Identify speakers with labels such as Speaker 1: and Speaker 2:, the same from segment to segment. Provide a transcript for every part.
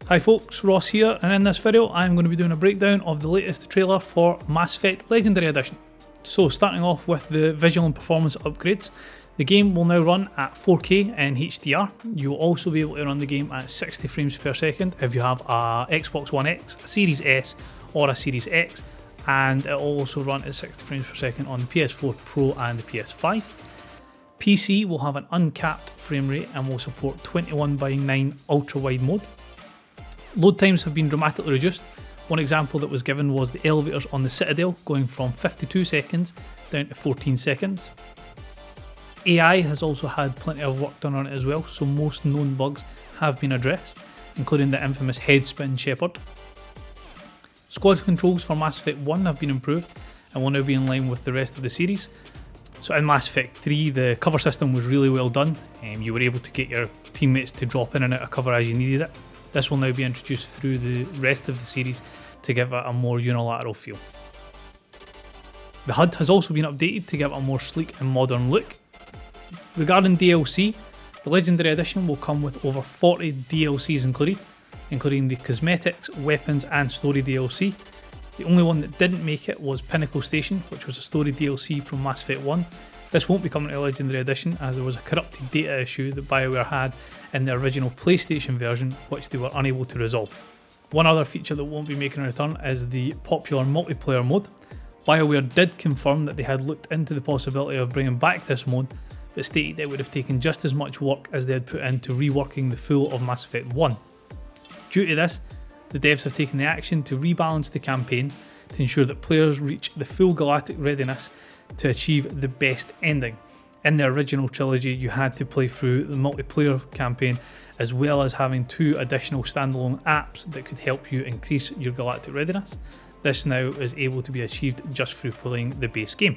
Speaker 1: Hi folks, Ross here, and in this video I'm going to be doing a breakdown of the latest trailer for Mass Effect Legendary Edition. So starting off with the visual and performance upgrades, the game will now run at 4K and HDR. You will also be able to run the game at 60 frames per second if you have a Xbox One X, a Series S or a Series X, and it will also run at 60 frames per second on the PS4 Pro and the PS5. PC will have an uncapped frame rate and will support 21:9 ultra-wide mode. Load times have been dramatically reduced. One example that was given was the elevators on the Citadel going from 52 seconds down to 14 seconds. AI has also had plenty of work done on it as well, so most known bugs have been addressed, including the infamous headspin Shepard. Squad controls for Mass Effect 1 have been improved and will now be in line with the rest of the series. So in Mass Effect 3, the cover system was really well done. You were able to get your teammates to drop in and out of cover as you needed it. This will now be introduced through the rest of the series to give it a more unilateral feel. The HUD has also been updated to give it a more sleek and modern look. Regarding DLC, the Legendary Edition will come with over 40 DLCs including the cosmetics, weapons and story DLC. The only one that didn't make it was Pinnacle Station, which was a story DLC from Mass Effect 1. This won't be coming to Legendary Edition as there was a corrupted data issue that BioWare had in the original PlayStation version which they were unable to resolve. One other feature that won't be making a return is the popular multiplayer mode. BioWare did confirm that they had looked into the possibility of bringing back this mode, but stated it would have taken just as much work as they had put into reworking the full of Mass Effect 1. Due to this, the devs have taken the action to rebalance the campaign to ensure that players reach the full galactic readiness to achieve the best ending. In the original trilogy, you had to play through the multiplayer campaign as well as having 2 additional standalone apps that could help you increase your galactic readiness. This now is able to be achieved just through playing the base game.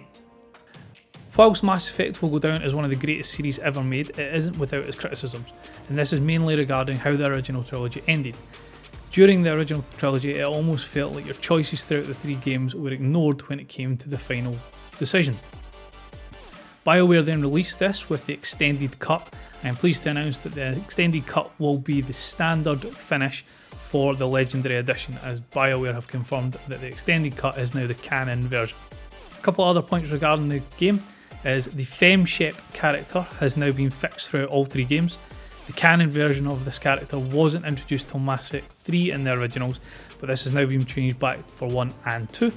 Speaker 1: Whilst Mass Effect will go down as one of the greatest series ever made, it isn't without its criticisms, and this is mainly regarding how the original trilogy ended. During the original trilogy, it almost felt like your choices throughout the 3 games were ignored when it came to the final decision. BioWare then released this with the extended cut. I am pleased to announce that the extended cut will be the standard finish for the Legendary Edition, as BioWare have confirmed that the extended cut is now the canon version. A couple other points regarding the game is the FemShep character has now been fixed throughout all 3 games. The canon version of this character wasn't introduced till Mass Effect 3 in the originals, but this has now been changed back for 1 and 2.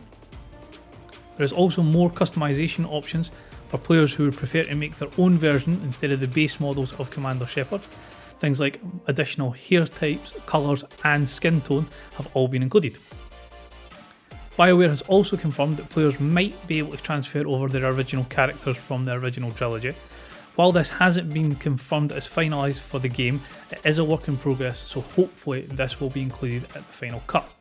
Speaker 1: There's also more customization options for players who would prefer to make their own version instead of the base models of Commander Shepard. Things like additional hair types, colours and skin tone have all been included. BioWare has also confirmed that players might be able to transfer over their original characters from the original trilogy. While this hasn't been confirmed as finalised for the game, it is a work in progress, so hopefully this will be included at the final cut.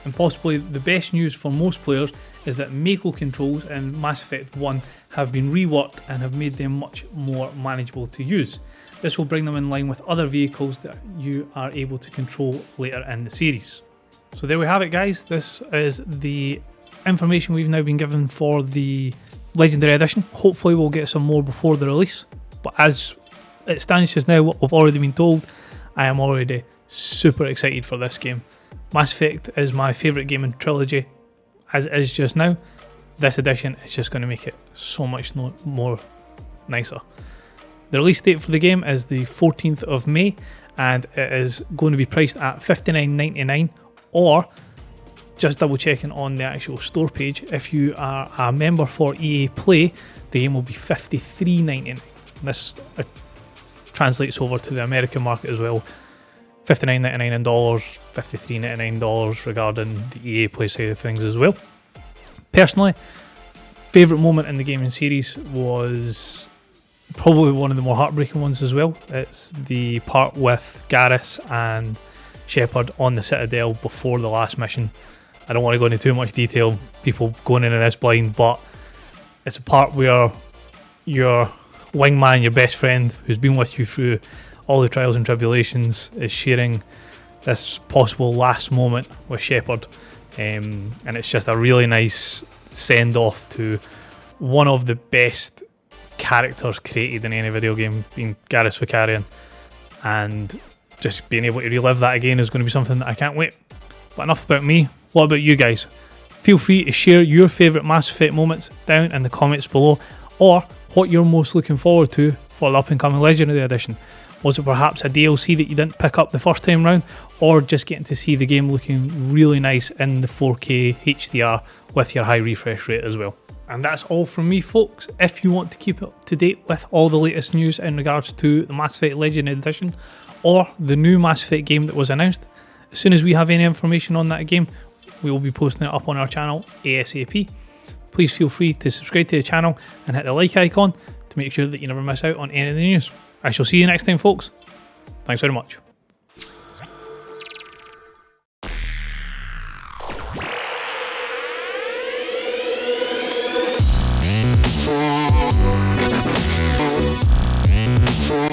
Speaker 1: And possibly the best news for most players is that Mako controls in Mass Effect 1 have been reworked and have made them much more manageable to use. This will bring them in line with other vehicles that you are able to control later in the series. So there we have it, guys. This is the information we've now been given for the Legendary Edition. Hopefully we'll get some more before the release, but as it stands just now, what we've already been told, I am already super excited for this game. Mass Effect is my favourite game in trilogy as it is just now. This edition is just going to make it so much more nicer. The release date for the game is the 14th of May and it is going to be priced at $59.99, or just double checking on the actual store page, if you are a member for EA Play, the game will be $53.99. This translates over to the American market as well. $59.99 in dollars, $53.99 regarding the EA Play side of things as well. Personally, favourite moment in the gaming series was probably one of the more heartbreaking ones as well. It's the part with Garrus and Shepard on the Citadel before the last mission. I don't want to go into too much detail, people going into this blind, but it's a part where your wingman, your best friend, who's been with you through all the trials and tribulations, is sharing this possible last moment with Shepard, and it's just a really nice send off to one of the best characters created in any video game, being Garrus Vakarian, and just being able to relive that again is going to be something that I can't wait. But enough about me, what about you guys? Feel free to share your favourite Mass Effect moments down in the comments below, or what you're most looking forward to for the up and coming Legendary Edition. Was it perhaps a DLC that you didn't pick up the first time round, or just getting to see the game looking really nice in the 4K HDR with your high refresh rate as well? And that's all from me, folks. If you want to keep up to date with all the latest news in regards to the Mass Effect Legendary Edition or the new Mass Effect game that was announced, as soon as we have any information on that game, we will be posting it up on our channel ASAP. Please feel free to subscribe to the channel and hit the like icon to make sure that you never miss out on any of the news. I shall see you next time, folks. Thanks very much.